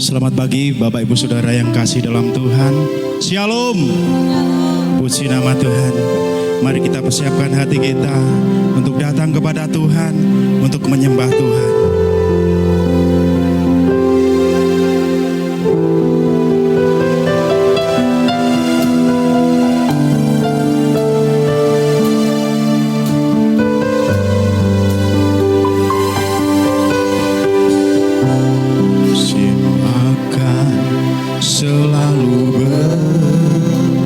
Selamat pagi Bapak Ibu Saudara yang kasih dalam Tuhan. Shalom. Puji nama Tuhan. Mari kita persiapkan hati kita untuk datang kepada Tuhan, untuk menyembah Tuhan. Selalu berganti,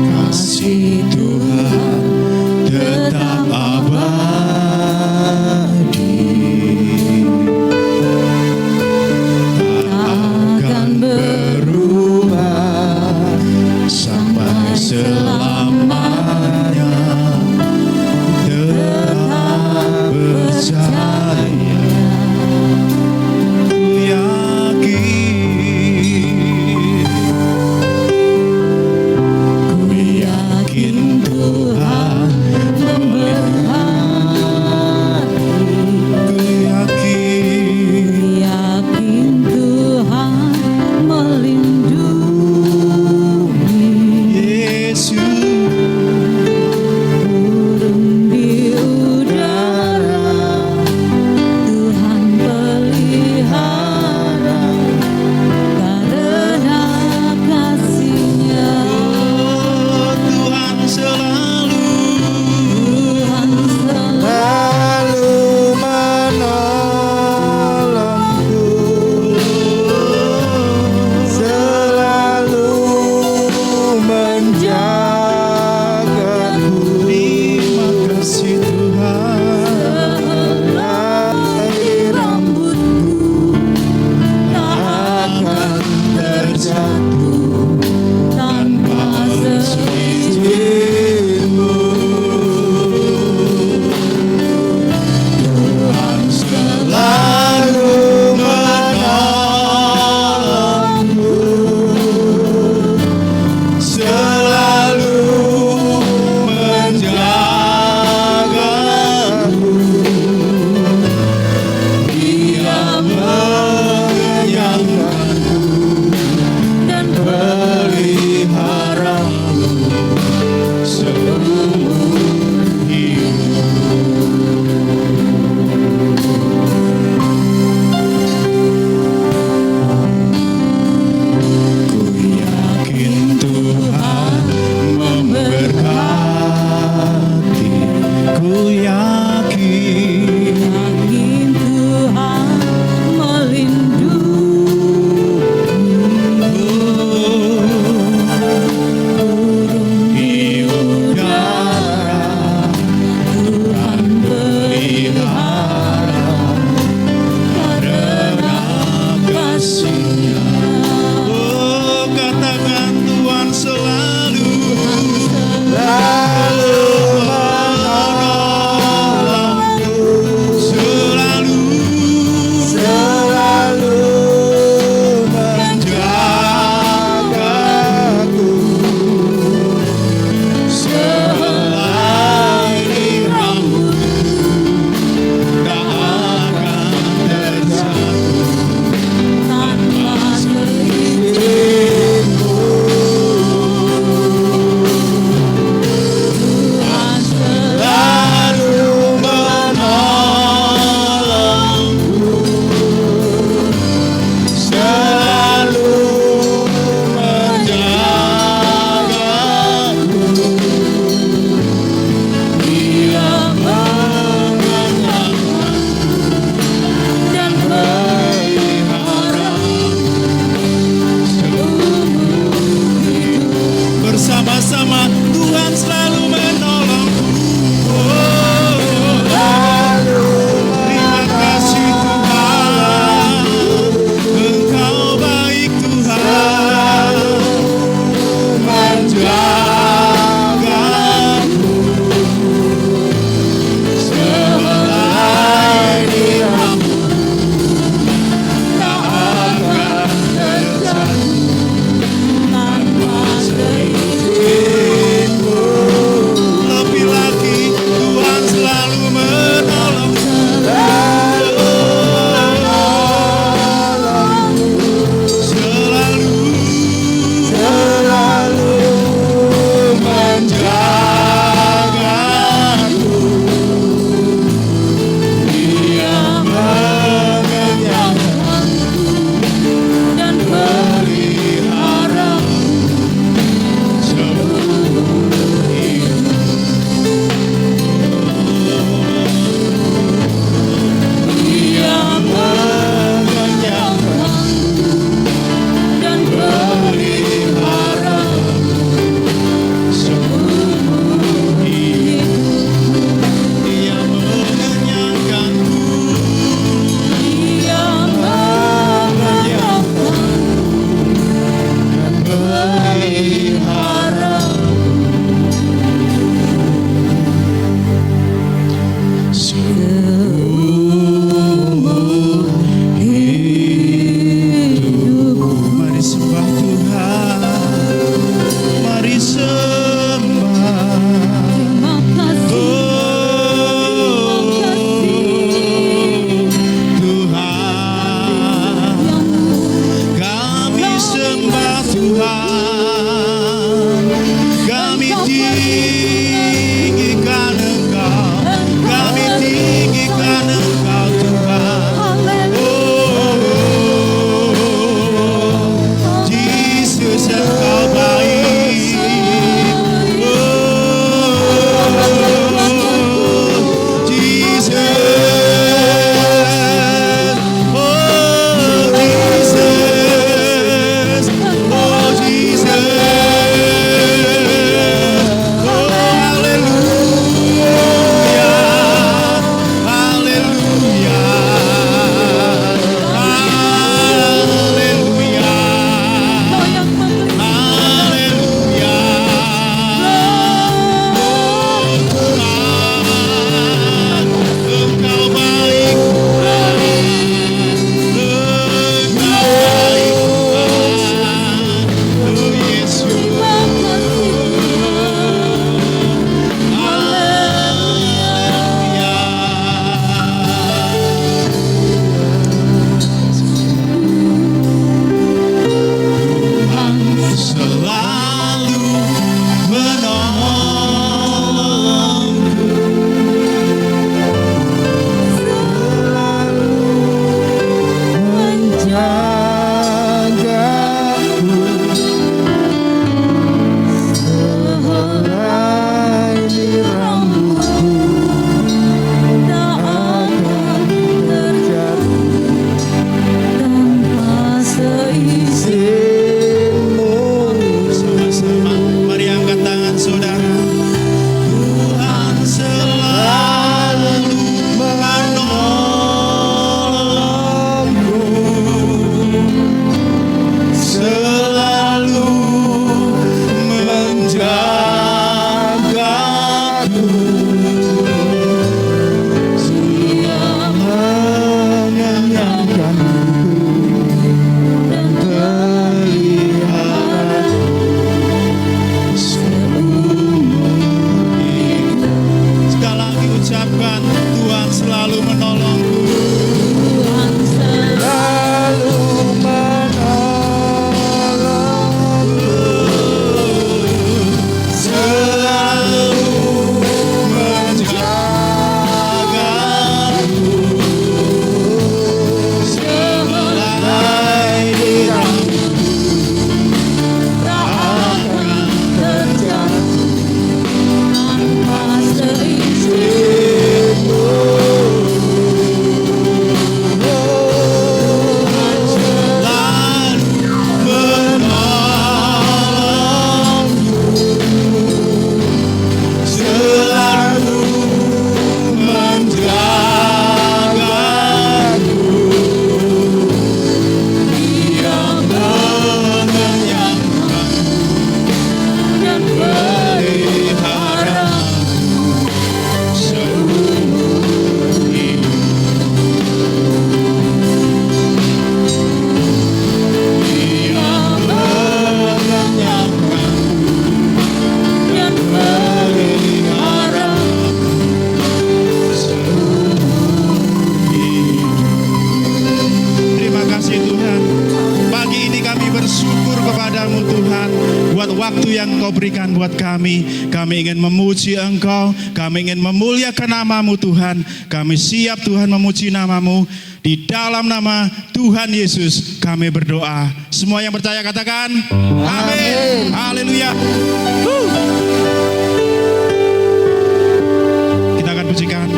kasih Tuhan tetap abadi. waktu yang Engkau berikan buat kami. Kami ingin memuji Engkau, kami ingin memuliakan nama-Mu Tuhan. Kami siap Tuhan memuji nama-Mu. Di dalam nama Tuhan Yesus kami berdoa. Semua yang percaya katakan amin. Haleluya. Kita akan pujikan.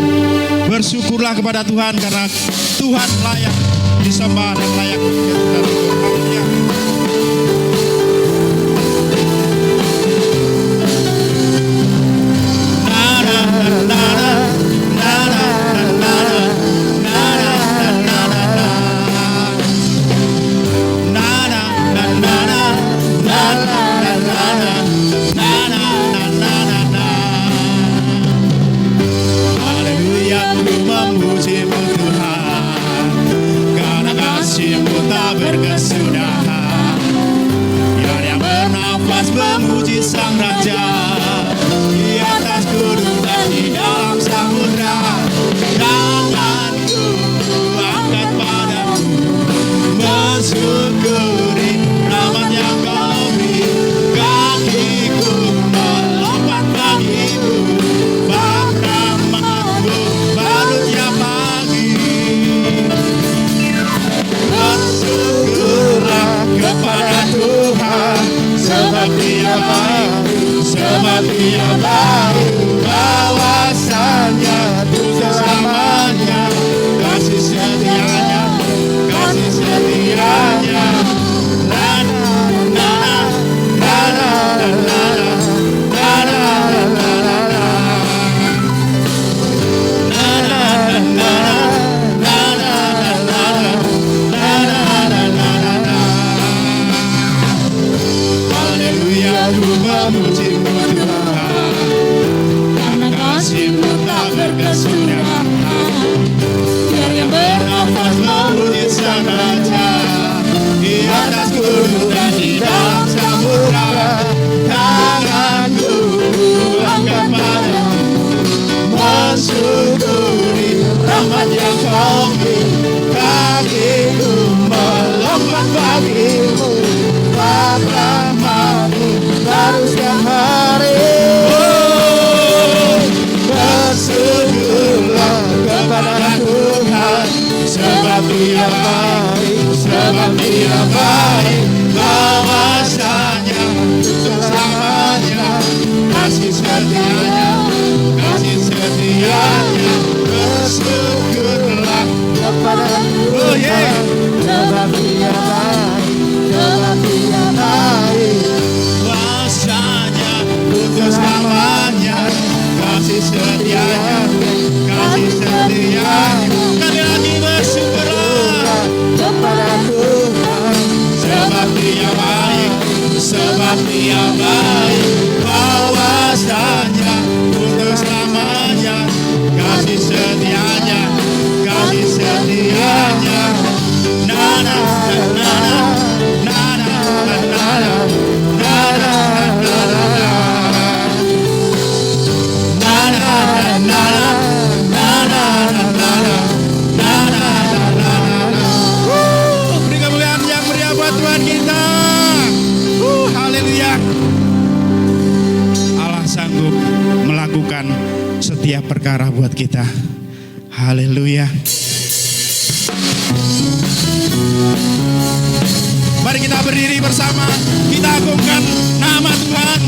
Bersyukurlah kepada Tuhan karena Tuhan layak disembah dan layak kita tutur. Haleluya. Memuji Sang Raja di atas gunung dan di dalam samudra. Tanganku angkat padamu, mensyukuri rahmat yang Kau beri. Kakiku melompat bagimu, bab rahmat-Mu baru tiap pagi. Bersyukurlah kepada Tuhan, sebab Dia baik, sebab Dia baik. Kawasannya untuk selamanya, kasih setianya, kasih setianya. La la la la la la la la la la la la. Memuji-Mu Tuhan, karena kasih-Mu tak berkesudahan. Biar yang bernafas memuji Sang Raja di atas gunung dan di dalam samudra. Tanganku angkat padamu, mensyukuri rahmat yang Kau beri. Kakiku melompat bagimu, bab rahmat-Mu baru setiap hari. Bersyukurlah kepada Tuhan, sebab Dia baik, sebab Dia baik. Kawasannya untuk selamanya, kasih setianya, kasih setianya. Bersyukurlah kepada Tuhan, sebab Dia baik, sebab Dia baik. Untuk selamanya, kasih setianya, kasih setianya. Kali lagi bersyukurlah kepada Tuhan, sebab Dia baik, sebab Dia baik. Kawasannya untuk selamanya, kasih setianya, kasih setianya. Na na na na na na na na na na. Beri kemuliaan yang meriah buat Tuhan kita. Haleluya. Allah sanggup melakukan setiap perkara buat kita. Haleluya. Mari kita berdiri bersama, kita agungkan nama Tuhan.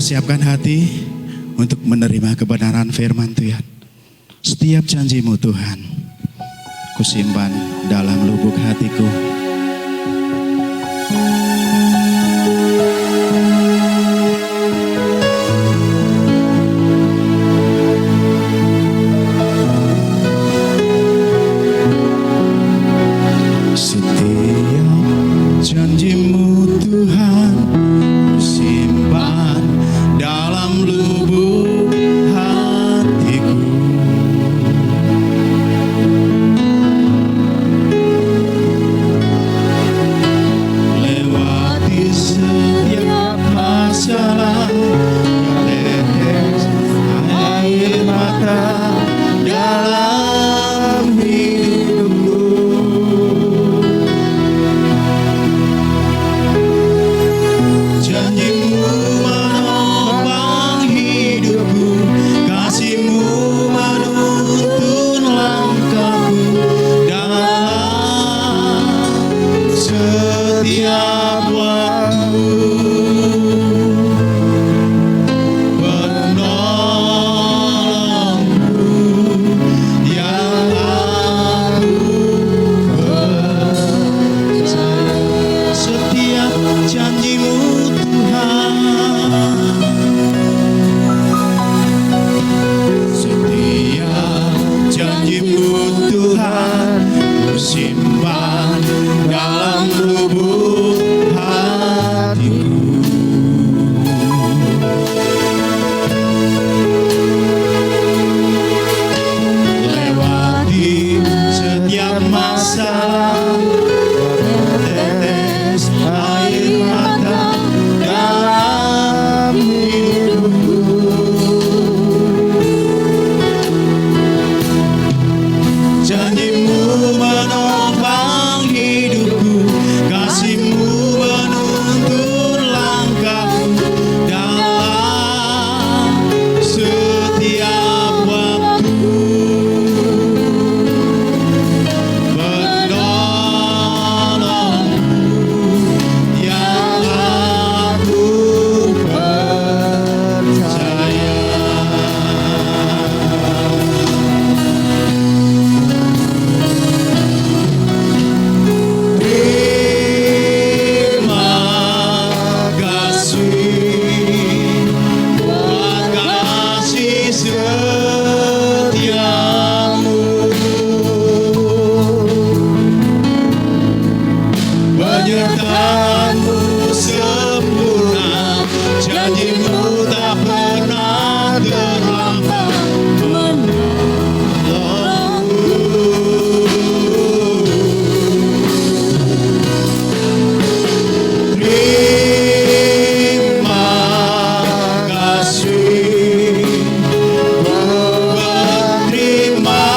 persiapkan hati untuk menerima kebenaran firman Tuhan. Setiap janji-Mu Tuhan, kusimpan dalam lubuk hatiku. Setiap janji-Mu Tuhan, kusimpan dalam lubuk hatiku. Lewati setiap masalah, tetes air mata dalam hidupku. Janji-Mu menopang hidupku, kasih-Mu menuntun langkahku dalam setiap waktu. Penolongku yang aku percaya. Setiap janji-Mu Tuhan, setiap janji-Mu Tuhan, kusimpan dalam lubuk hatiku. Lewati setiap masalah, tetes air mata dalam hidupku. Janji-Mu menopang hidupku, kasih-Mu menuntun langkahku dalam setiap waktu. Penolongku yang aku percaya. Terima kasih buat kasih setiamu, penyertaan-Mu sempurna, janji-Mu tak pernah terlambat menolongku. Terima kasih, berterima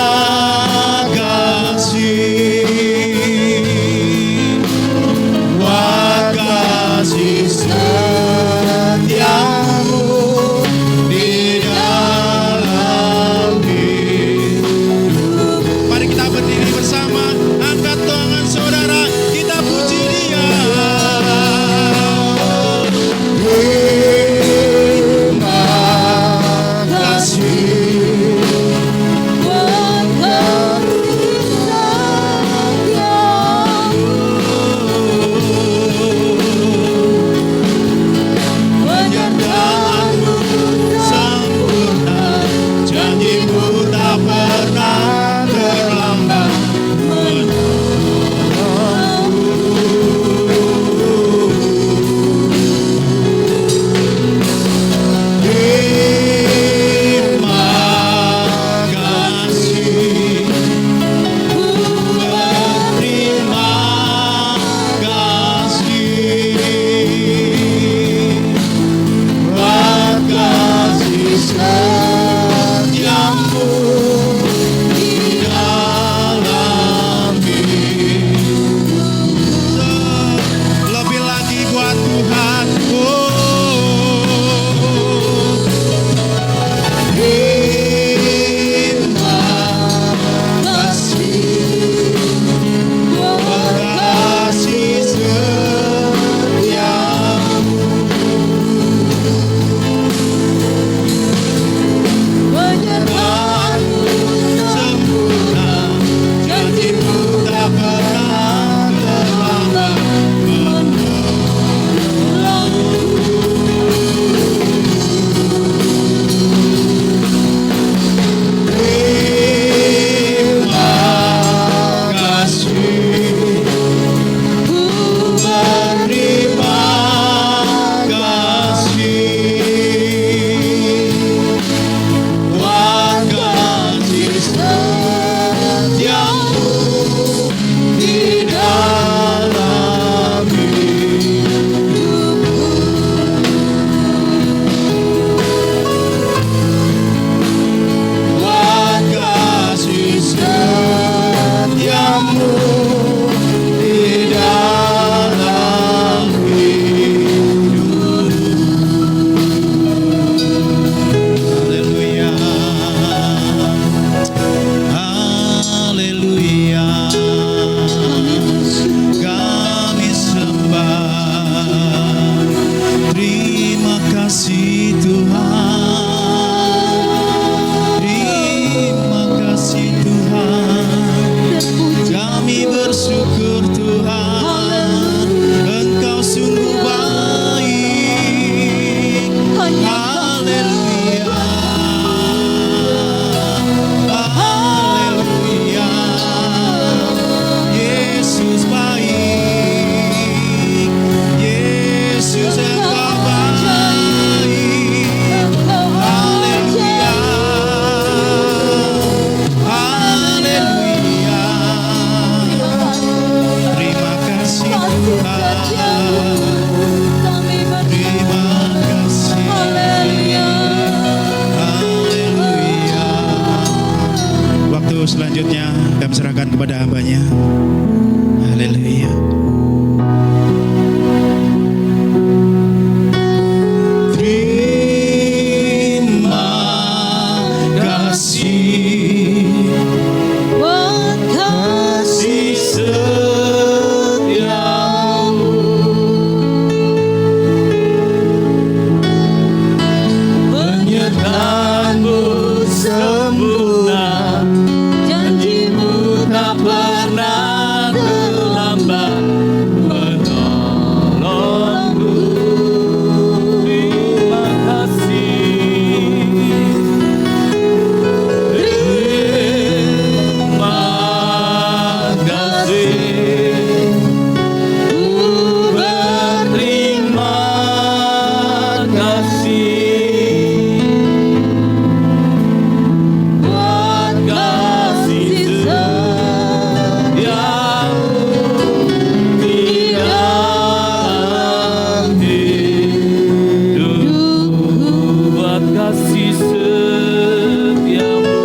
kasih buat kasih setiamu di dalam hidup. Mari kita berdiri bersama, angkat tangan saudara, kita puji Dia. Terima kasih buat penyertaan-Mu sempurna, janji-Mu tak pernah terlambat Terima kasih, berterima kasih buat kasih setiamu di dalam hidup. Lebih lagi buat Tuhan. Terima kasih buat kasih setiamu. persilakan kepada hambanya. Haleluya. Terima kasih buat kasih setiamu, penyertaanmu sempurna, janjimu tak pernah terlambat menolongku. Terima kasih, terima kasih, ku berterima kasih buat kasih setiamu di dalam hidupku, buat kasih setiamu,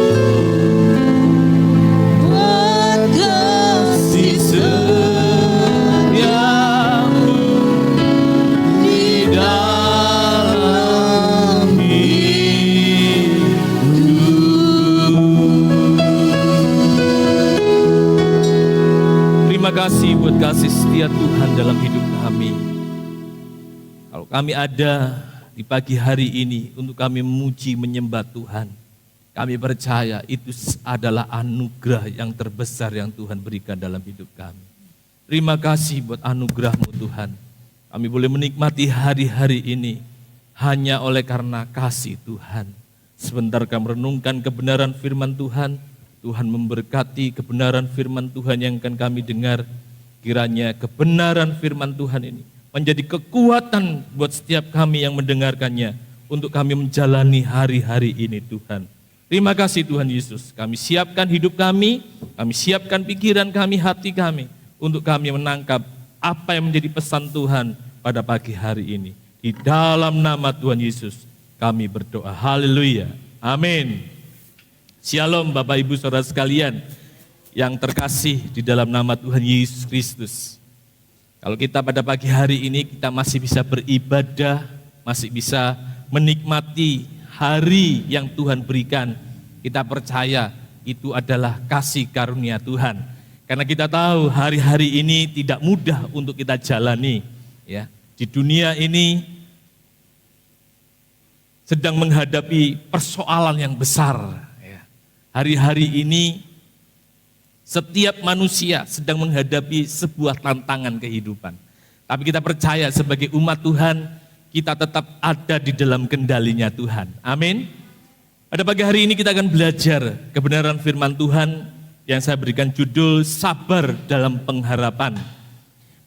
buat kasih setiamu di dalam hidupku. Terima kasih buat kasih setia Tuhan dalam hidup kami. Kalau kami ada di pagi hari ini untuk kami memuji menyembah Tuhan, kami percaya itu adalah anugerah yang terbesar yang Tuhan berikan dalam hidup kami. Terima kasih buat anugerah-Mu Tuhan. Kami boleh menikmati hari-hari ini hanya oleh karena kasih Tuhan. Sebentar kami renungkan kebenaran firman Tuhan. Tuhan memberkati kebenaran firman Tuhan yang akan kami dengar. Kiranya kebenaran firman Tuhan ini menjadi kekuatan buat setiap kami yang mendengarkannya untuk kami menjalani hari-hari ini Tuhan. Terima kasih Tuhan Yesus. Kami siapkan hidup kami siapkan pikiran kami, hati kami untuk kami menangkap apa yang menjadi pesan Tuhan pada pagi hari ini. Di dalam nama Tuhan Yesus kami berdoa. Haleluya. Amin. Shalom Bapak Ibu Saudara sekalian yang terkasih di dalam nama Tuhan Yesus Kristus. Kalau kita pada pagi hari ini kita masih bisa beribadah, masih bisa menikmati hari yang Tuhan berikan, kita percaya itu adalah kasih karunia Tuhan. Karena kita tahu hari-hari ini tidak mudah untuk kita jalani. Ya, di dunia ini sedang menghadapi persoalan yang besar. Ya. Hari-hari ini setiap manusia sedang menghadapi sebuah tantangan kehidupan. Tapi kita percaya sebagai umat Tuhan, kita tetap ada di dalam kendalinya Tuhan. Amin. Pada pagi hari ini kita akan belajar kebenaran firman Tuhan yang saya berikan judul sabar dalam pengharapan.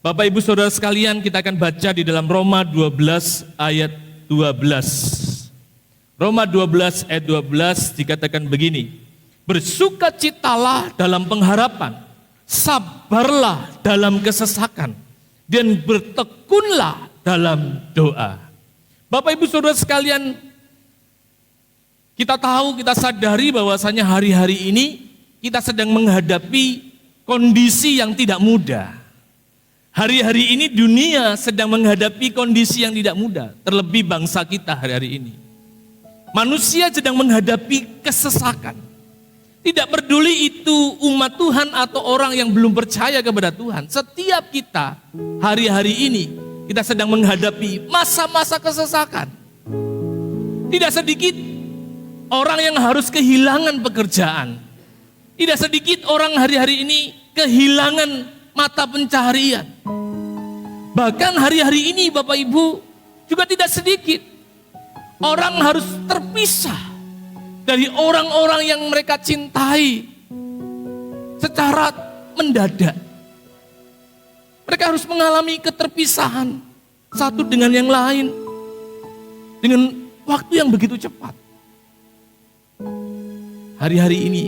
Bapak Ibu Saudara sekalian, kita akan baca di dalam Roma 12 ayat 12. Roma 12 ayat 12 dikatakan begini, bersukacitalah dalam pengharapan, sabarlah dalam kesesakan, dan bertekunlah dalam doa. Bapak Ibu Saudara sekalian, kita tahu, kita sadari bahwasanya hari-hari ini kita sedang menghadapi kondisi yang tidak mudah. Hari-hari ini dunia sedang menghadapi kondisi yang tidak mudah, terlebih bangsa kita hari-hari ini. Manusia sedang menghadapi kesesakan. Tidak peduli itu umat Tuhan atau orang yang belum percaya kepada Tuhan. Setiap kita hari-hari ini kita sedang menghadapi masa-masa kesesakan. Tidak sedikit orang yang harus kehilangan pekerjaan. Tidak sedikit orang hari-hari ini kehilangan mata pencaharian. Bahkan hari-hari ini Bapak Ibu juga tidak sedikit orang harus terpisah dari orang-orang yang mereka cintai secara mendadak. Mereka harus mengalami keterpisahan satu dengan yang lain dengan waktu yang begitu cepat. Hari-hari ini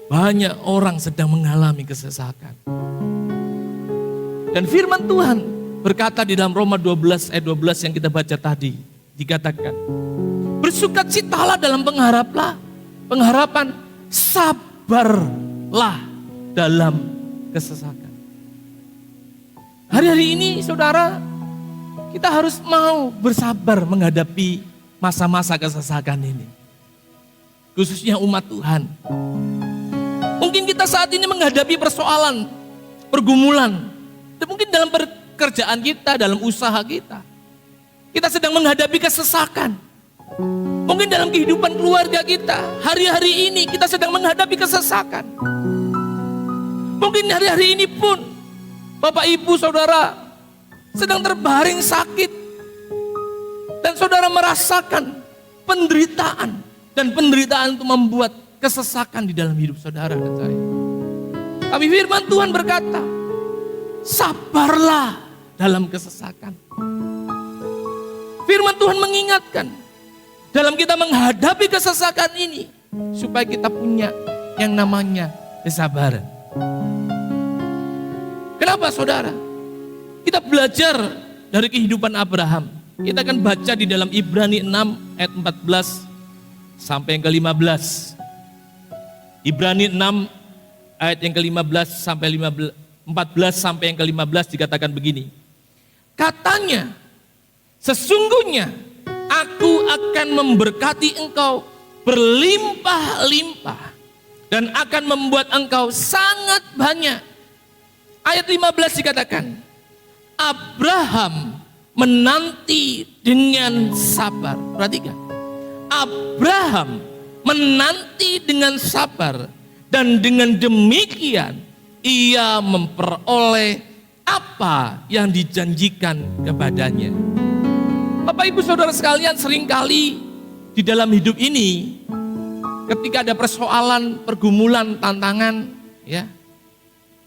banyak orang sedang mengalami kesesakan. Dan firman Tuhan berkata di dalam Roma 12 ayat 12 yang kita baca tadi, dikatakan, bersukacitalah dalam pengharapan, sabarlah sabarlah dalam kesesakan. Hari-hari ini saudara, kita harus mau bersabar menghadapi masa-masa kesesakan ini. Khususnya umat Tuhan. Mungkin kita saat ini menghadapi persoalan, pergumulan. Dan mungkin dalam pekerjaan kita, dalam usaha kita. Kita sedang menghadapi kesesakan. Mungkin dalam kehidupan keluarga kita, hari-hari ini kita sedang menghadapi kesesakan. Mungkin hari-hari ini pun Bapak Ibu Saudara sedang terbaring sakit. Dan saudara merasakan penderitaan. Dan penderitaan itu membuat kesesakan di dalam hidup saudara dan saya. Tapi firman Tuhan berkata, sabarlah dalam kesesakan. Firman Tuhan mengingatkan, dalam kita menghadapi kesesakan ini, supaya kita punya yang namanya kesabaran. Kenapa saudara? Kita belajar dari kehidupan Abraham. Kita akan baca di dalam Ibrani 6 ayat 14 sampai yang ke-15. Ibrani 6 ayat yang ke-15 sampai 14 sampai yang ke-15 dikatakan begini. Katanya, sesungguhnya aku akan memberkati engkau berlimpah-limpah dan akan membuat engkau sangat banyak. Ayat 15 dikatakan, Abraham menanti dengan sabar. Perhatikan, Abraham menanti dengan sabar dan dengan demikian ia memperoleh apa yang dijanjikan kepadanya. Bapak Ibu Saudara sekalian, seringkali di dalam hidup ini ketika ada persoalan, pergumulan, tantangan, ya,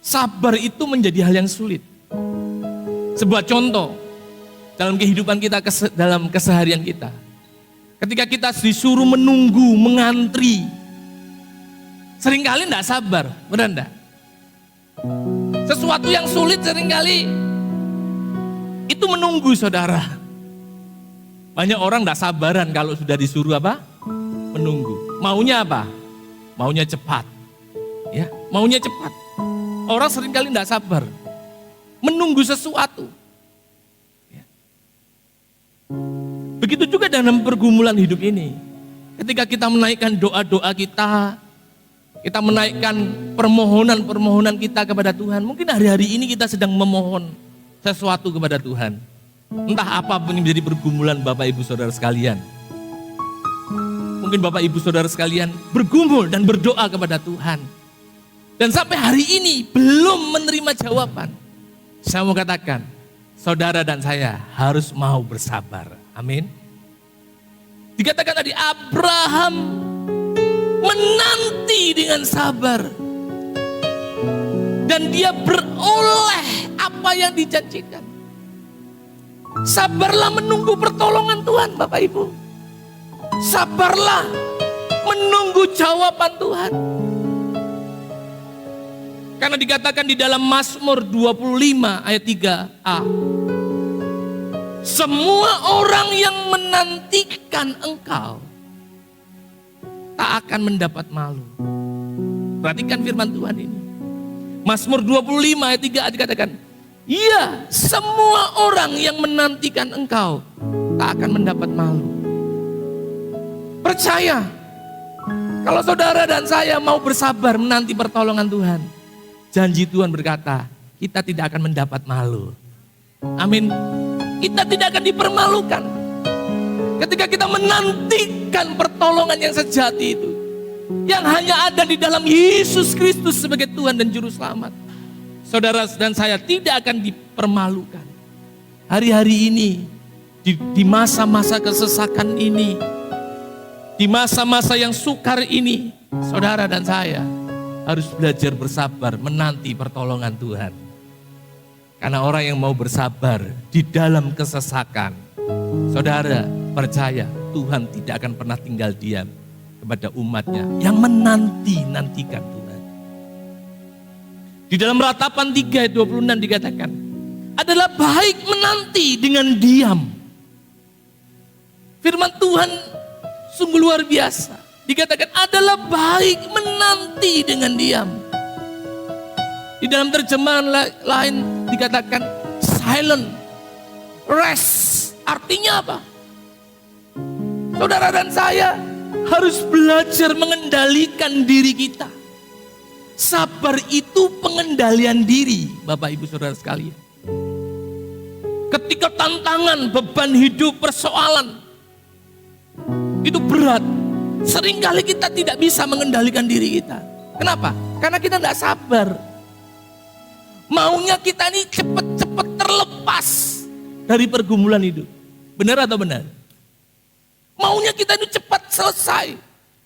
sabar itu menjadi hal yang sulit. Sebuah contoh dalam kehidupan kita, dalam keseharian kita. Ketika kita disuruh menunggu, mengantri, seringkali tidak sabar, benar enggak? Sesuatu yang sulit seringkali itu menunggu saudara. Banyak orang tidak sabaran kalau sudah disuruh apa? Menunggu. Maunya apa? Maunya cepat. Ya, maunya cepat. Orang seringkali tidak sabar. Menunggu sesuatu. Ya. Begitu juga dalam pergumulan hidup ini. Ketika kita menaikkan doa-doa kita menaikkan permohonan-permohonan kita kepada Tuhan. Mungkin hari-hari ini kita sedang memohon sesuatu kepada Tuhan. Entah apapun yang menjadi pergumulan Bapak Ibu Saudara sekalian. Mungkin Bapak Ibu Saudara sekalian bergumul dan berdoa kepada Tuhan. Dan sampai hari ini belum menerima jawaban. Saya mau katakan, saudara dan saya harus mau bersabar. Amin. Dikatakan tadi Abraham menanti dengan sabar. Dan dia beroleh apa yang dijanjikan. Sabarlah menunggu pertolongan Tuhan Bapak Ibu. Sabarlah menunggu jawaban Tuhan. Karena dikatakan di dalam Mazmur 25 ayat 3a. Semua orang yang menantikan engkau tak akan mendapat malu. Perhatikan firman Tuhan ini. Mazmur 25 ayat 3 dikatakan, iya, semua orang yang menantikan engkau tak akan mendapat malu. Percaya, kalau saudara dan saya mau bersabar menanti pertolongan Tuhan, janji Tuhan berkata, kita tidak akan mendapat malu. Amin. Kita tidak akan dipermalukan. Ketika kita menantikan pertolongan yang sejati itu, yang hanya ada di dalam Yesus Kristus sebagai Tuhan dan Juru Selamat. Saudara dan saya tidak akan dipermalukan. Hari-hari ini, di masa-masa kesesakan ini, di masa-masa yang sukar ini, saudara dan saya harus belajar bersabar menanti pertolongan Tuhan. Karena orang yang mau bersabar di dalam kesesakan, saudara percaya Tuhan tidak akan pernah tinggal diam kepada umatnya yang menanti-nantikan Tuhan. Di dalam Ratapan 3 ayat 26 dikatakan, adalah baik menanti dengan diam. Firman Tuhan sungguh luar biasa. Dikatakan adalah baik menanti dengan diam. Di dalam terjemahan lain dikatakan silent, rest. Artinya apa? Saudara dan saya harus belajar mengendalikan diri kita. Sabar itu pengendalian diri, Bapak Ibu Saudara sekalian. Ketika tantangan, beban hidup, persoalan itu berat, seringkali kita tidak bisa mengendalikan diri kita. Kenapa? Karena kita tidak sabar. Maunya kita ini cepat-cepat terlepas dari pergumulan hidup. Benar atau benar? Maunya kita ini cepat selesai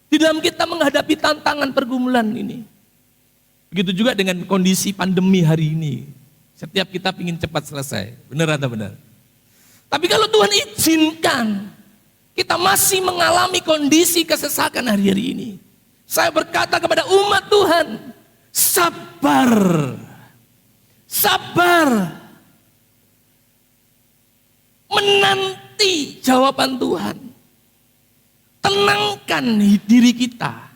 di dalam kita menghadapi tantangan pergumulan ini. Begitu juga dengan kondisi pandemi hari ini. Setiap kita ingin cepat selesai. Benar atau benar? Tapi kalau Tuhan izinkan kita masih mengalami kondisi kesesakan hari-hari ini, saya berkata kepada umat Tuhan, sabar. Sabar. Menanti jawaban Tuhan. Tenangkan diri kita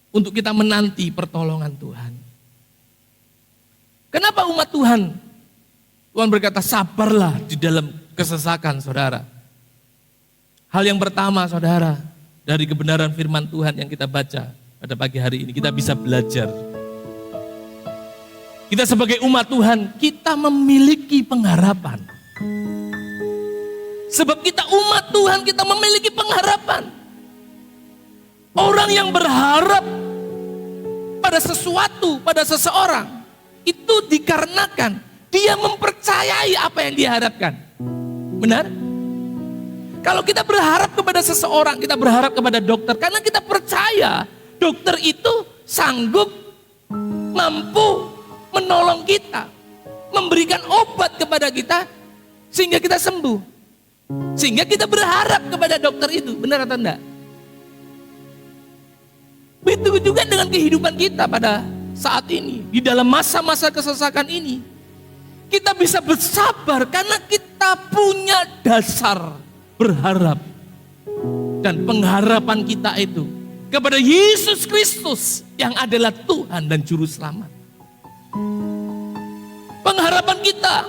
untuk kita menanti pertolongan Tuhan. Kenapa umat Tuhan? Tuhan berkata sabarlah di dalam kesesakan, saudara. Hal yang pertama, saudara, dari kebenaran firman Tuhan yang kita baca pada pagi hari ini, kita bisa belajar. Kita sebagai umat Tuhan, kita memiliki pengharapan. Sebab kita umat Tuhan, kita memiliki pengharapan. Orang yang berharap pada sesuatu, pada seseorang, itu dikarenakan dia mempercayai apa yang diharapkan. Benar? Kalau kita berharap kepada seseorang, kita berharap kepada dokter, karena kita percaya dokter itu sanggup, mampu menolong kita, memberikan obat kepada kita, sehingga kita sembuh. Sehingga kita berharap kepada dokter itu, benar atau enggak? Begitu juga dengan kehidupan kita pada saat ini, di dalam masa-masa kesesakan ini. Kita bisa bersabar karena kita punya dasar berharap. Dan pengharapan kita itu kepada Yesus Kristus yang adalah Tuhan dan Juru Selamat. Pengharapan kita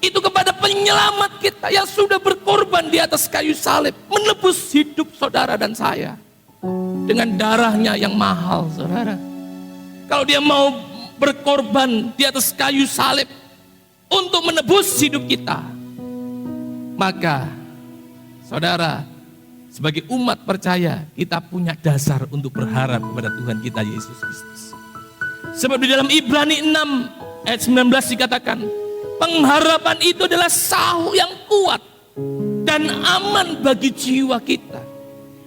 itu kepada penyelamat kita yang sudah berkorban di atas kayu salib, menebus hidup saudara dan saya dengan darahnya yang mahal, saudara. Kalau dia mau berkorban di atas kayu salib untuk menebus hidup kita, maka saudara, sebagai umat percaya, kita punya dasar untuk berharap kepada Tuhan kita Yesus Kristus. Sebab di dalam Ibrani 6 ayat 19 dikatakan, pengharapan itu adalah sauh yang kuat dan aman bagi jiwa kita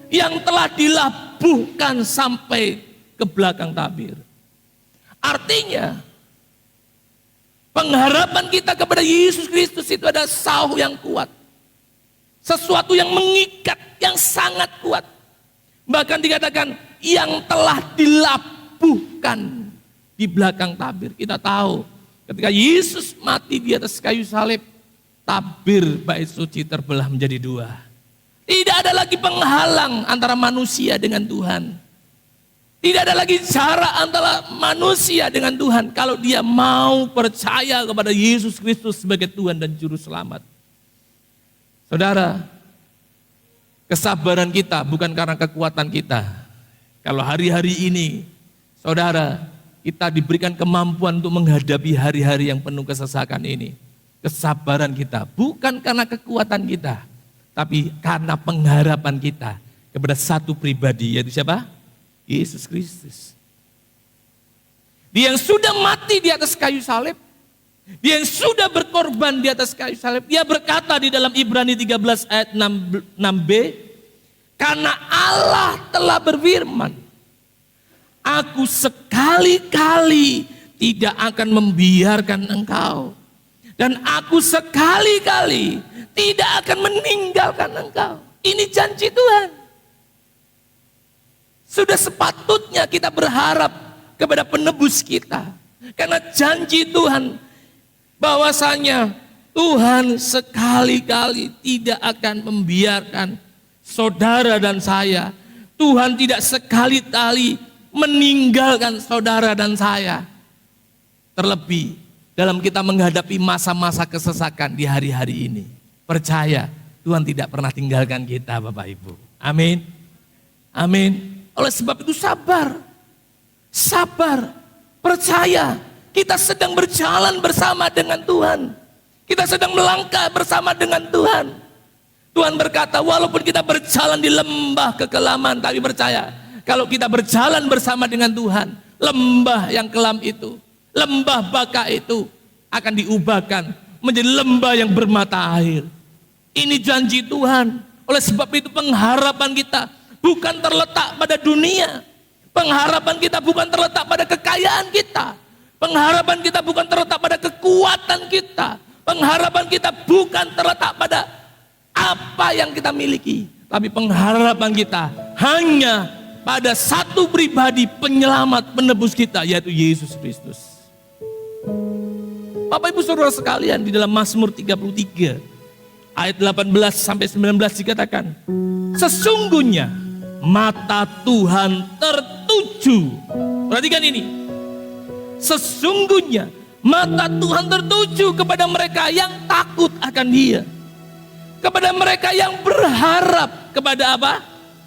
yang telah dilabuhkan sampai ke belakang tabir. Artinya, pengharapan kita kepada Yesus Kristus itu ada sauh yang kuat. Sesuatu yang mengikat, yang sangat kuat. Bahkan dikatakan yang telah dilabuhkan di belakang tabir. Kita tahu ketika Yesus mati di atas kayu salib, tabir bait suci terbelah menjadi dua. Tidak ada lagi penghalang antara manusia dengan Tuhan. Tidak ada lagi jarak antara manusia dengan Tuhan kalau dia mau percaya kepada Yesus Kristus sebagai Tuhan dan Juru Selamat. Saudara, kesabaran kita bukan karena kekuatan kita. Kalau hari-hari ini, saudara, kita diberikan kemampuan untuk menghadapi hari-hari yang penuh kesesakan ini. Kesabaran kita bukan karena kekuatan kita, tapi karena pengharapan kita kepada satu pribadi, yaitu siapa? Yesus Kristus. Dia yang sudah mati di atas kayu salib, dia yang sudah berkorban di atas kayu salib. Dia berkata di dalam Ibrani 13 ayat 6b, karena Allah telah berfirman, aku sekali-kali tidak akan membiarkan engkau, dan aku sekali-kali tidak akan meninggalkan engkau. Ini janji Tuhan. Sudah sepatutnya kita berharap kepada penebus kita. Karena janji Tuhan bahwasanya Tuhan sekali-kali tidak akan membiarkan saudara dan saya. Tuhan tidak sekali-kali meninggalkan saudara dan saya. Terlebih dalam kita menghadapi masa-masa kesesakan di hari-hari ini. Percaya Tuhan tidak pernah tinggalkan kita Bapak Ibu. Amin. Amin. Oleh sebab itu sabar. Sabar. Percaya kita sedang berjalan bersama dengan Tuhan. Kita sedang melangkah bersama dengan Tuhan. Tuhan berkata walaupun kita berjalan di lembah kekelaman, tapi percaya kalau kita berjalan bersama dengan Tuhan, lembah yang kelam itu, lembah baka itu akan diubahkan menjadi lembah yang bermata air. Ini janji Tuhan. Oleh sebab itu pengharapan kita bukan terletak pada dunia. Pengharapan kita bukan terletak pada kekayaan kita. Pengharapan kita bukan terletak pada kekuatan kita. Pengharapan kita bukan terletak pada apa yang kita miliki. Tapi pengharapan kita hanya pada satu pribadi penyelamat penebus kita, yaitu Yesus Kristus. Bapak Ibu Saudara sekalian, di dalam Mazmur 33 ayat 18 sampai 19 dikatakan, sesungguhnya mata Tuhan tertuju. Perhatikan ini. Sesungguhnya mata Tuhan tertuju kepada mereka yang takut akan Dia. Kepada mereka yang berharap kepada apa?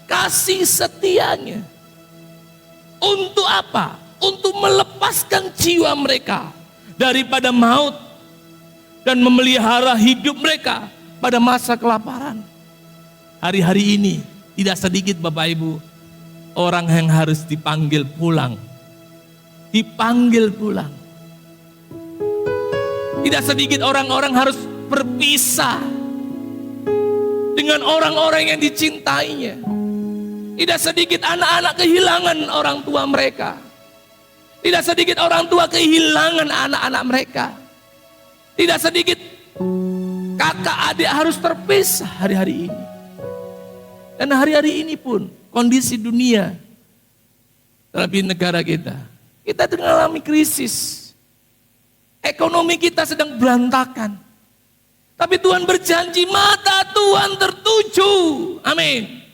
Kasih setianya. Untuk apa? Untuk melepaskan jiwa mereka daripada maut dan memelihara hidup mereka pada masa kelaparan. Hari-hari ini tidak sedikit Bapak Ibu orang yang harus dipanggil pulang. Dipanggil pulang. Tidak sedikit orang-orang harus berpisah dengan orang-orang yang dicintainya. Tidak sedikit anak-anak kehilangan orang tua mereka. Tidak sedikit orang tua kehilangan anak-anak mereka. Tidak sedikit kakak adik harus terpisah hari-hari ini. Dan hari-hari ini pun kondisi dunia, terlebih negara kita mengalami krisis. Ekonomi kita sedang berantakan. Tapi Tuhan berjanji mata Tuhan tertuju. Amin.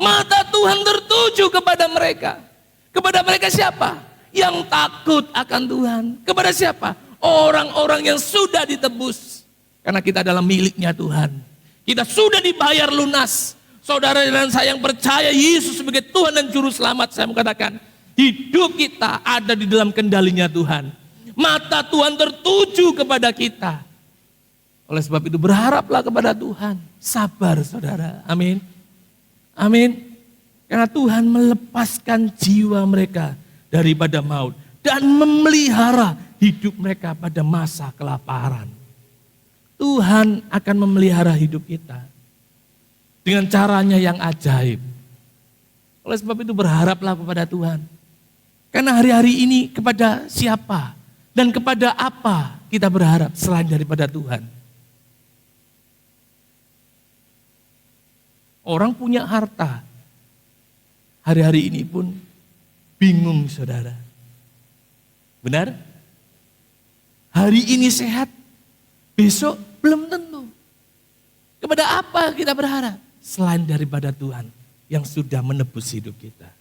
Mata Tuhan tertuju kepada mereka. Kepada mereka siapa? Yang takut akan Tuhan. Kepada siapa? Orang-orang yang sudah ditebus. Karena kita adalah miliknya Tuhan. Kita sudah dibayar lunas. Saudara dan saya yang percaya Yesus sebagai Tuhan dan Juru Selamat, saya mengatakan hidup kita ada di dalam kendalinya Tuhan. Mata Tuhan tertuju kepada kita. Oleh sebab itu berharaplah kepada Tuhan. Sabar saudara. Amin. Amin. Karena Tuhan melepaskan jiwa mereka daripada maut. Dan memelihara hidup mereka pada masa kelaparan. Tuhan akan memelihara hidup kita. Dengan caranya yang ajaib. Oleh sebab itu berharaplah kepada Tuhan. Karena hari-hari ini kepada siapa dan kepada apa kita berharap selain daripada Tuhan. Orang punya harta. Hari-hari ini pun bingung saudara. Benar? Hari ini sehat, besok belum tentu. Kepada apa kita berharap? Selain daripada Tuhan yang sudah menebus hidup kita.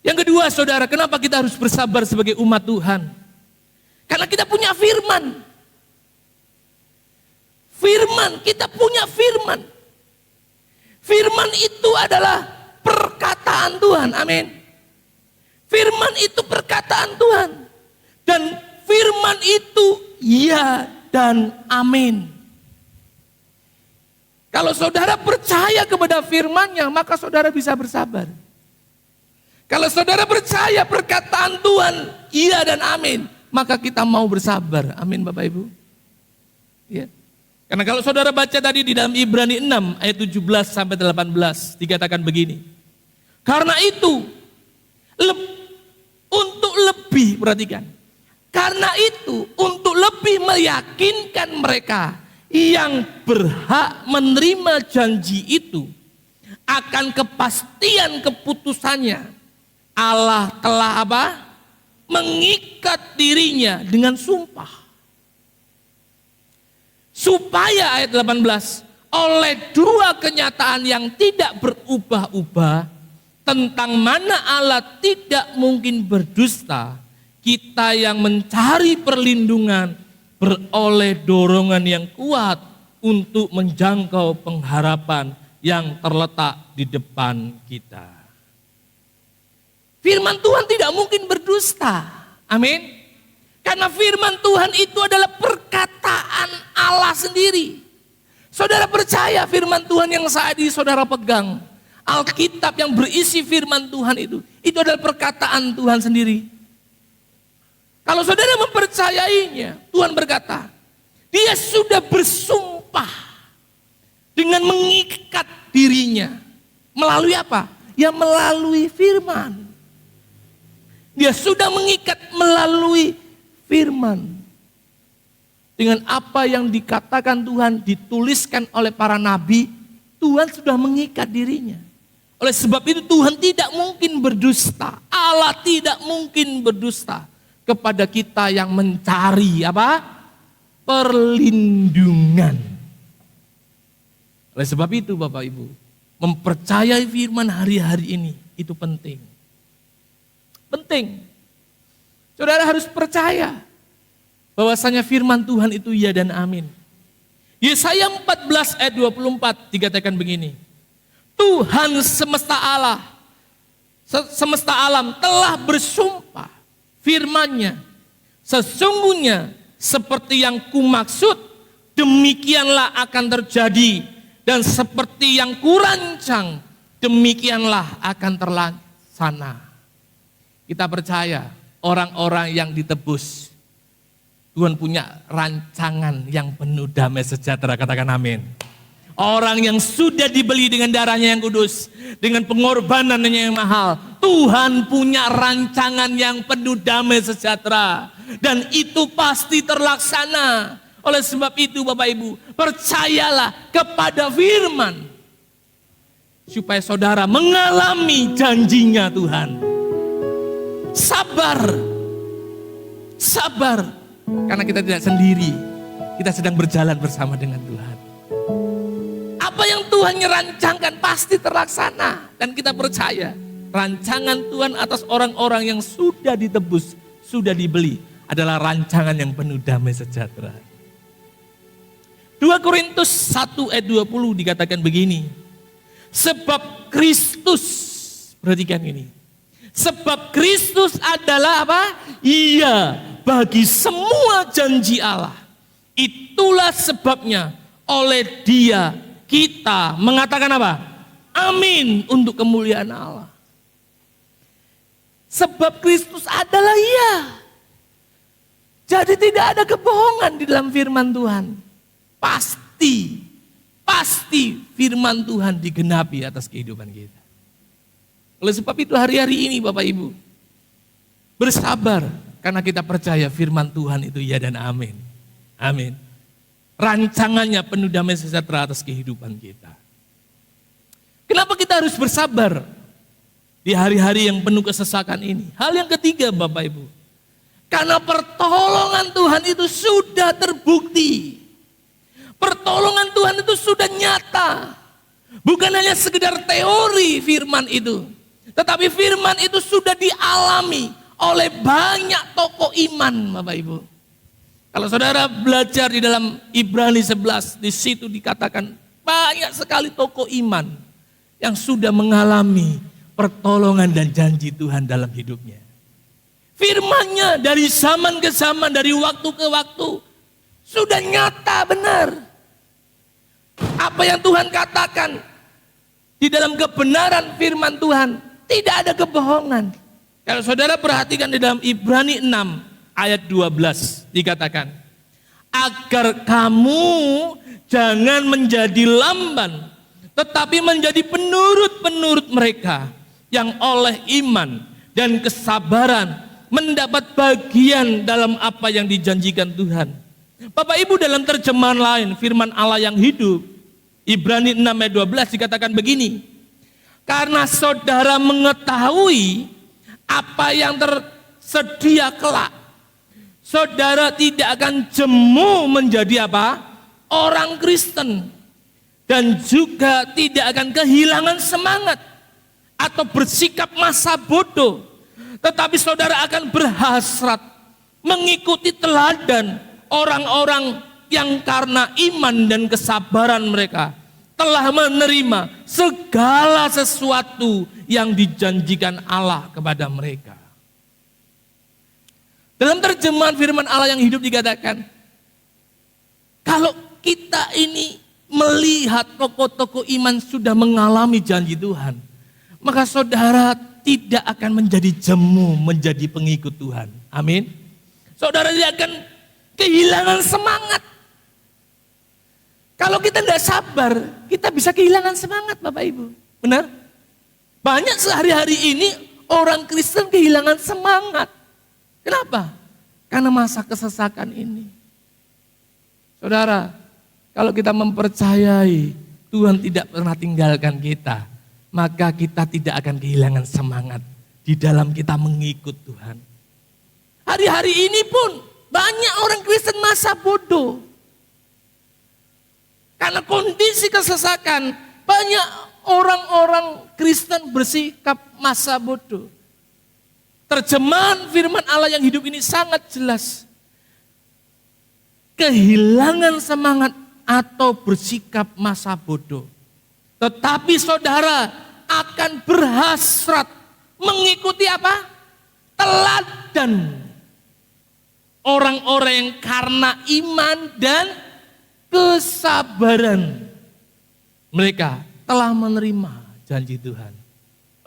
Yang kedua saudara, kenapa kita harus bersabar sebagai umat Tuhan? Karena kita punya firman. Firman, kita punya firman. Firman itu adalah perkataan Tuhan, amin. Firman itu perkataan Tuhan. Dan firman itu ya dan amin. Kalau saudara percaya kepada firman-Nya, maka saudara bisa bersabar. Kalau saudara percaya perkataan Tuhan, iya dan amin, maka kita mau bersabar. Amin Bapak Ibu. Ya. Karena kalau saudara baca tadi di dalam Ibrani 6 ayat 17 sampai 18 dikatakan begini. Karena itu untuk lebih, perhatikan. Karena itu untuk lebih meyakinkan mereka yang berhak menerima janji itu akan kepastian keputusannya, Allah telah apa? Mengikat dirinya dengan sumpah. Supaya ayat 18, oleh dua kenyataan yang tidak berubah-ubah, tentang mana Allah tidak mungkin berdusta, kita yang mencari perlindungan beroleh dorongan yang kuat untuk menjangkau pengharapan yang terletak di depan kita. Firman Tuhan tidak mungkin berdusta. Amin. Karena firman Tuhan itu adalah perkataan Allah sendiri. Saudara percaya firman Tuhan yang saat ini saudara pegang, Alkitab yang berisi firman Tuhan itu adalah perkataan Tuhan sendiri. Kalau saudara mempercayainya, Tuhan berkata, Dia sudah bersumpah dengan mengikat dirinya. Melalui apa? Ya melalui firman. Dia sudah mengikat melalui firman. Dengan apa yang dikatakan Tuhan, dituliskan oleh para nabi, Tuhan sudah mengikat dirinya. Oleh sebab itu Tuhan tidak mungkin berdusta. Allah tidak mungkin berdusta kepada kita yang mencari apa? Perlindungan. Oleh sebab itu Bapak Ibu, mempercayai firman hari-hari ini itu penting. Penting. Saudara harus percaya bahwasanya firman Tuhan itu ya dan amin. Yesaya 14 ayat 24 dikatakan begini. Tuhan semesta alam telah bersumpah firman-Nya. Sesungguhnya seperti yang kumaksud demikianlah akan terjadi, dan seperti yang kurancang demikianlah akan terlaksana. Kita percaya orang-orang yang ditebus, Tuhan punya rancangan yang penuh damai sejahtera, katakan amin. Orang yang sudah dibeli dengan darahnya yang kudus, dengan pengorbanannya yang mahal, Tuhan punya rancangan yang penuh damai sejahtera. Dan itu pasti terlaksana. Oleh sebab itu Bapak Ibu, percayalah kepada firman. Supaya saudara mengalami janjinya Tuhan. Sabar. Sabar. Karena kita tidak sendiri. Kita sedang berjalan bersama dengan Tuhan. Apa yang Tuhan rancangkan pasti terlaksana. Dan kita percaya rancangan Tuhan atas orang-orang yang sudah ditebus, sudah dibeli, adalah rancangan yang penuh damai sejahtera. 2 Korintus 1 ayat 20 dikatakan begini. Sebab Kristus, perhatikan ini. Sebab Kristus adalah apa? Iya, bagi semua janji Allah. Itulah sebabnya oleh Dia kita mengatakan apa? Amin untuk kemuliaan Allah. Sebab Kristus adalah iya. Jadi tidak ada kebohongan di dalam firman Tuhan. Pasti firman Tuhan digenapi atas kehidupan kita. Oleh sebab itu hari-hari ini Bapak Ibu, bersabar karena kita percaya firman Tuhan itu ya dan amin. Amin. Rancangannya penuh damai sejahtera atas kehidupan kita. Kenapa kita harus bersabar di hari-hari yang penuh kesesakan ini? Hal yang ketiga Bapak Ibu, karena pertolongan Tuhan itu sudah terbukti. Pertolongan Tuhan itu sudah nyata. Bukan hanya sekedar teori firman itu. Tetapi firman itu sudah dialami oleh banyak tokoh iman Bapak Ibu. Kalau saudara belajar di dalam Ibrani 11, di situ dikatakan banyak sekali tokoh iman yang sudah mengalami pertolongan dan janji Tuhan dalam hidupnya. Firman-Nya dari zaman ke zaman, dari waktu ke waktu, sudah nyata benar. Apa yang Tuhan katakan di dalam kebenaran firman Tuhan, tidak ada kebohongan. Kalau saudara perhatikan di dalam Ibrani 6 ayat 12 dikatakan, agar kamu jangan menjadi lamban, tetapi menjadi penurut-penurut mereka yang oleh iman dan kesabaran mendapat bagian dalam apa yang dijanjikan Tuhan. Bapak Ibu, dalam terjemahan lain firman Allah yang hidup, Ibrani 6 ayat 12 dikatakan begini. Karena saudara mengetahui apa yang tersedia kelak, saudara tidak akan jemu menjadi apa? Orang Kristen. Dan juga tidak akan kehilangan semangat. atau bersikap masa bodoh, tetapi saudara akan berhasrat mengikuti teladan orang-orang yang karena iman dan kesabaran mereka telah menerima segala sesuatu yang dijanjikan Allah kepada mereka. Dalam terjemahan firman Allah yang hidup dikatakan, kalau kita ini melihat tokoh-tokoh iman sudah mengalami janji Tuhan, maka saudara tidak akan menjadi jemu menjadi pengikut Tuhan. Amin. Saudara tidak akan kehilangan semangat. Kalau kita tidak sabar, kita bisa kehilangan semangat, Bapak Ibu. Benar? Banyak sehari-hari ini orang Kristen kehilangan semangat. Kenapa? Karena masa kesesakan ini. Saudara, kalau kita mempercayai Tuhan tidak pernah tinggalkan kita, maka kita tidak akan kehilangan semangat di dalam kita mengikut Tuhan. Hari-hari ini pun banyak orang Kristen masa bodoh. Karena kondisi kesesakan, banyak orang-orang Kristen bersikap masa bodoh. Terjemahan firman Allah yang hidup ini sangat jelas. Kehilangan semangat atau bersikap masa bodoh. Tetapi saudara akan berhasrat mengikuti apa? Teladan orang-orang yang karena iman dan kesabaran mereka telah menerima janji Tuhan.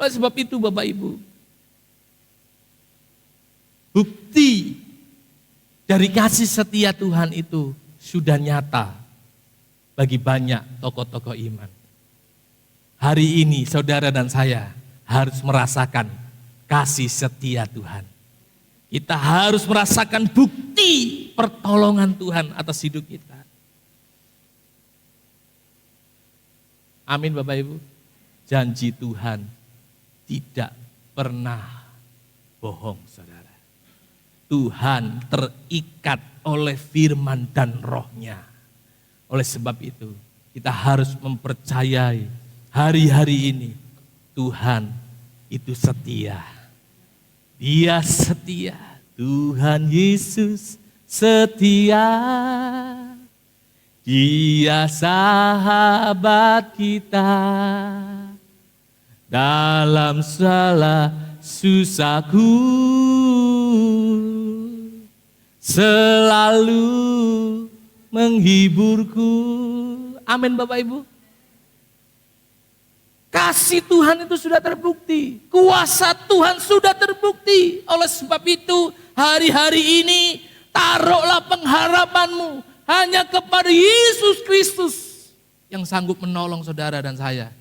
Oleh sebab itu Bapak Ibu, bukti dari kasih setia Tuhan itu sudah nyata bagi banyak tokoh-tokoh iman. Hari ini saudara dan saya harus merasakan kasih setia Tuhan. Kita harus merasakan bukti pertolongan Tuhan atas hidup kita. Amin Bapak Ibu. Janji Tuhan tidak pernah bohong saudara. Tuhan terikat oleh firman dan rohnya. Oleh sebab itu kita harus mempercayai hari-hari ini Tuhan itu setia. Dia setia. Tuhan Yesus setia. Dia sahabat kita dalam segala susahku, selalu menghiburku. Amin Bapak Ibu. Kasih Tuhan itu sudah terbukti, kuasa Tuhan sudah terbukti. Oleh sebab itu hari-hari ini taruhlah pengharapanmu hanya kepada Yesus Kristus yang sanggup menolong saudara dan saya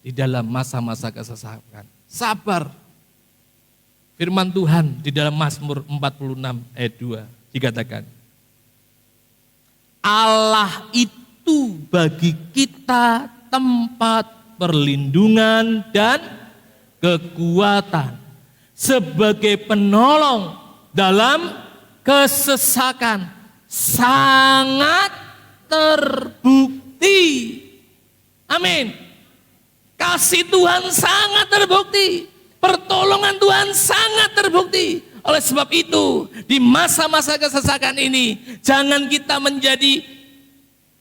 di dalam masa-masa kesesakan. Sabar. Firman Tuhan di dalam Mazmur 46 ayat 2 dikatakan, Allah itu bagi kita tempat perlindungan dan kekuatan sebagai penolong dalam kesesakan. Sangat terbukti. Amin. Kasih Tuhan sangat terbukti. Pertolongan Tuhan sangat terbukti. Oleh sebab itu, di masa-masa kesesakan ini, jangan kita menjadi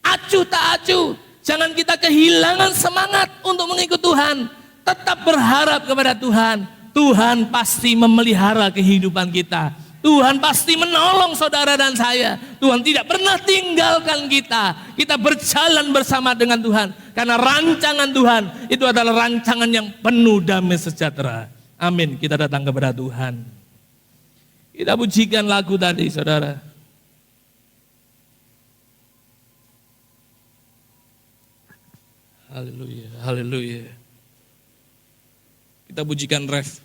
acuh tak acuh. Jangan kita kehilangan semangat untuk mengikut Tuhan. Tetap berharap kepada Tuhan. Tuhan pasti memelihara kehidupan kita. Tuhan pasti menolong saudara dan saya. Tuhan tidak pernah tinggalkan kita. Kita berjalan bersama dengan Tuhan. Karena rancangan Tuhan itu adalah rancangan yang penuh damai sejahtera. Amin. Kita datang kepada Tuhan. Kita pujikan lagu tadi saudara. Haleluya, haleluya. Kita pujikan ref.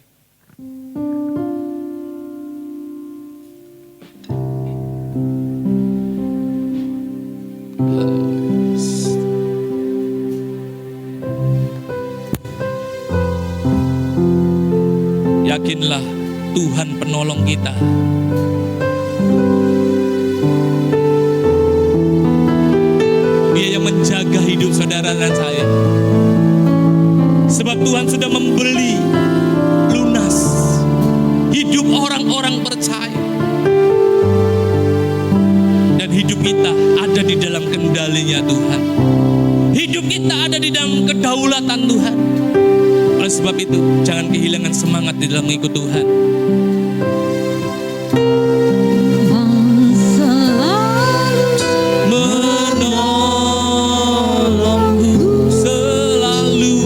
Yakinlah Tuhan penolong kita. Dia yang menjaga hidup saudara dan saya. Sebab Tuhan sudah membeli lunas hidup orang-orang percaya. Dan hidup kita ada di dalam kendalinya Tuhan. Hidup kita ada di dalam kedaulatan Tuhan. Oleh sebab itu, jangan kehilangan semangat di dalam mengikut Tuhan. Menolongku selalu,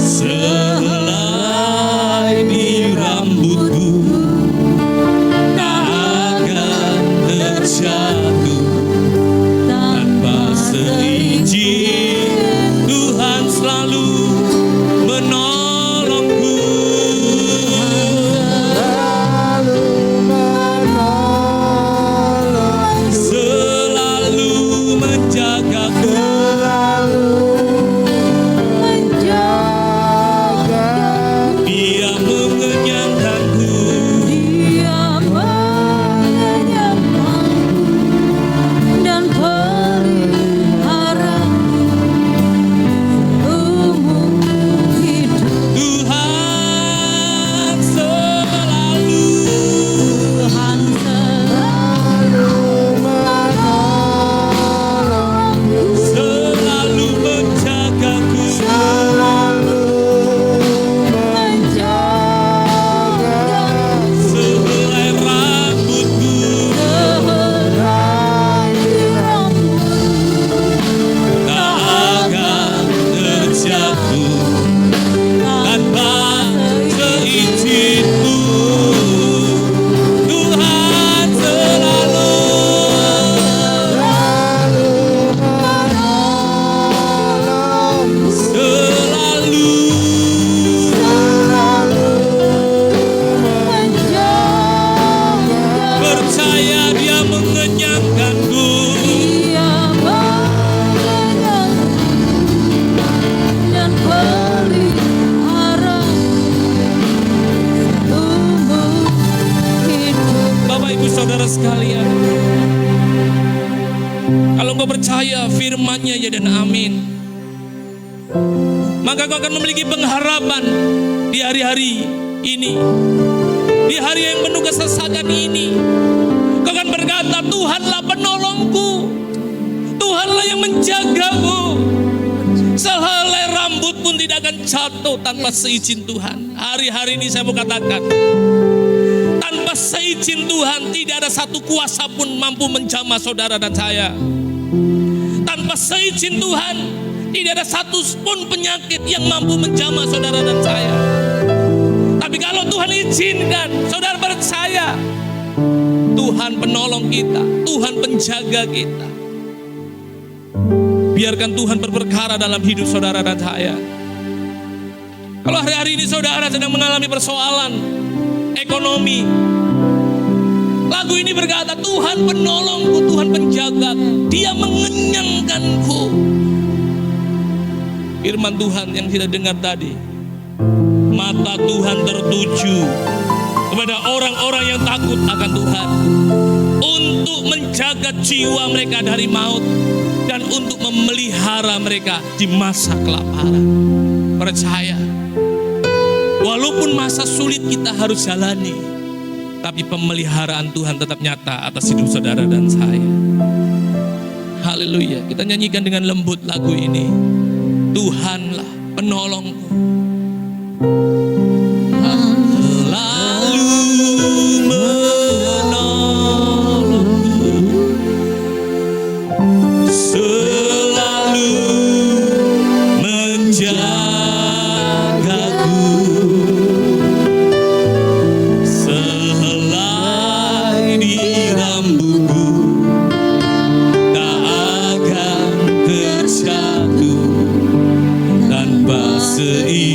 selai di rambutku tak akan terjatuh tanpa seizin Tuhan selalu menolongku. Selalu menjagaku. Dia mengenyangkanku. Dan peliharaku seumur hidup. Tuhan selalu Tuhan selalu menolongku, selalu menjagaku. menjagaku Sehelai rambutku sehelai rambutku tak akan terjatuh tanpa seizinmu. Tuhan selalu menjagaku. percaya Dia mengenyangkanku. Dia mengenyangkan dan pelihara seumur hidup. Bapak Ibu Saudara sekalian, kalau engkau percaya firman-Nya ya dan amin, maka kau akan memiliki pengharapan di hari-hari ini, di hari yang penuh kesesakan ini. Kau akan berkata, Tuhanlah penolongku, Tuhanlah yang menjagaku. Sehelai rambut pun tidak akan jatuh tanpa seizin Tuhan. Hari-hari ini saya mau katakan, tanpa seizin Tuhan tidak ada satu kuasa pun mampu menjamah saudara dan saya. Tanpa seizin Tuhan tidak ada satu pun penyakit yang mampu menjamah saudara dan saya. Tapi kalau Tuhan izinkan, saudara percaya, Tuhan penolong kita, Tuhan penjaga kita. Biarkan Tuhan berperkara dalam hidup saudara dan saya. Kalau hari-hari ini saudara sedang mengalami persoalan ekonomi, lagu ini berkata, Tuhan penolongku, Tuhan penjagaku, Dia mengenyangkanku. Firman Tuhan yang kita dengar tadi, mata Tuhan tertuju kepada orang-orang yang takut akan Tuhan, untuk menjaga jiwa mereka dari maut dan untuk memelihara mereka di masa kelaparan. Percaya, walaupun masa sulit kita harus jalani, tapi pemeliharaan Tuhan tetap nyata atas hidup saudara dan saya. Haleluya. Kita nyanyikan dengan lembut lagu ini. Tuhanlah penolongku, selalu menolongku, selalu menjagaku. Sehelai di rambutku tak akan terjatuh tanpa seizin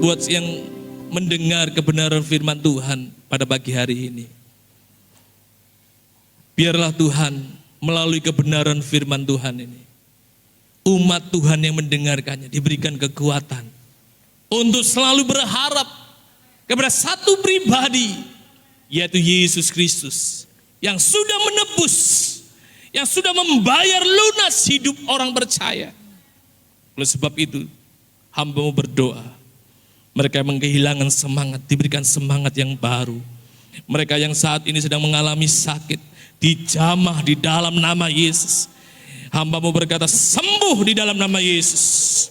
buat yang mendengar kebenaran firman Tuhan pada pagi hari ini. Biarlah Tuhan melalui kebenaran firman Tuhan ini, umat Tuhan yang mendengarkannya diberikan kekuatan untuk selalu berharap kepada satu pribadi, yaitu Yesus Kristus, yang sudah menebus, yang sudah membayar lunas hidup orang percaya. Oleh sebab itu, hamba-Mu berdoa, mereka yang kehilangan semangat, diberikan semangat yang baru. Mereka yang saat ini sedang mengalami sakit, dijamah di dalam nama Yesus. Hamba-Mu berkata, sembuh di dalam nama Yesus.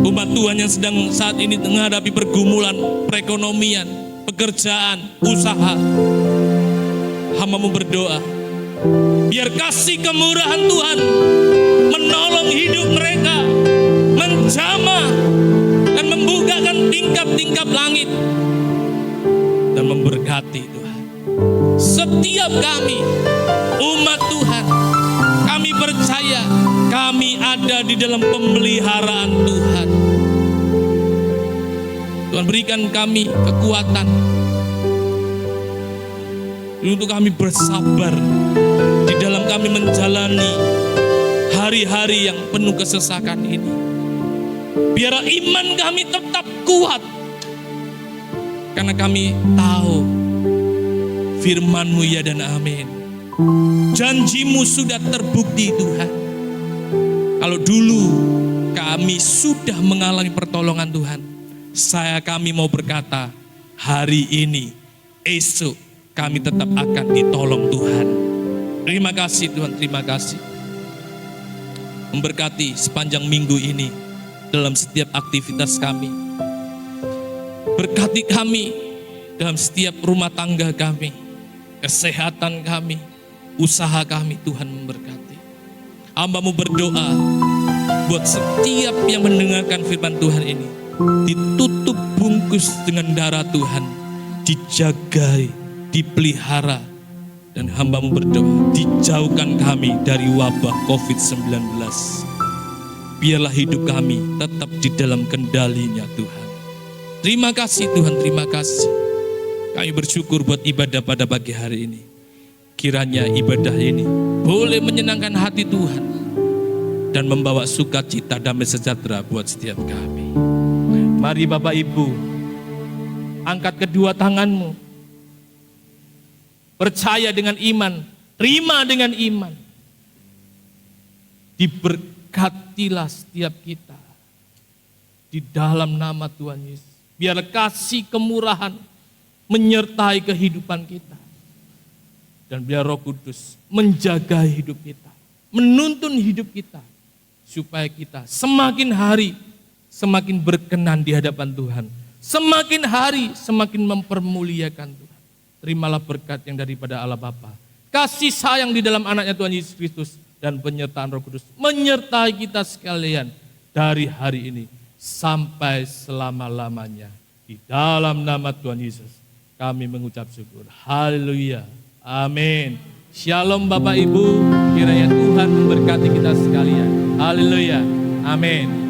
Umat Tuhan yang sedang saat ini menghadapi pergumulan perekonomian, pekerjaan, usaha, hamba-Mu berdoa, biar kasih kemurahan Tuhan menolong hidup mereka, menjamah dan membukakan tingkap-tingkap langit dan memberkati Tuhan. Setiap kami, umat Tuhan, kami percaya kami ada di dalam pemeliharaan Tuhan. Tuhan berikan kami kekuatan untuk kami bersabar di dalam kami menjalani hari-hari yang penuh kesesakan ini. Biar iman kami tetap kuat, karena kami tahu firman-Mu ya dan amin. Janji-Mu sudah terbukti Tuhan. Kalau dulu kami sudah mengalami pertolongan Tuhan, kami mau berkata, hari ini, esok kami tetap akan ditolong Tuhan. Terima kasih Tuhan, terima kasih. Memberkati sepanjang minggu ini dalam setiap aktivitas kami. Berkati kami dalam setiap rumah tangga kami, kesehatan kami, usaha kami, Tuhan memberkati. Hamba-Mu berdoa buat setiap yang mendengarkan firman Tuhan ini, ditutup bungkus dengan darah Tuhan, dijagai, dipelihara, dan hamba-Mu berdoa, dijauhkan kami dari wabah COVID-19. Biarlah hidup kami tetap di dalam kendali-Nya Tuhan. Terima kasih Tuhan, terima kasih. Kami bersyukur buat ibadah pada pagi hari ini. Kiranya ibadah ini boleh menyenangkan hati Tuhan dan membawa sukacita, damai sejahtera buat setiap kami. Mari Bapak Ibu, angkat kedua tanganmu. Percaya dengan iman, terima dengan iman. Diberkatilah setiap kita di dalam nama Tuhan Yesus. Biar kasih kemurahan menyertai kehidupan kita. Dan biar Roh Kudus menjaga hidup kita, menuntun hidup kita, supaya kita semakin hari semakin berkenan di hadapan Tuhan. Semakin hari semakin mempermuliakan Tuhan. Terimalah berkat yang daripada Allah Bapa, kasih sayang di dalam anaknya Tuhan Yesus Kristus, dan penyertaan Roh Kudus menyertai kita sekalian dari hari ini sampai selama-lamanya. Di dalam nama Tuhan Yesus kami mengucap syukur. Haleluya. Amin. Shalom Bapak Ibu, kiranya Tuhan memberkati kita sekalian. Haleluya. Amin.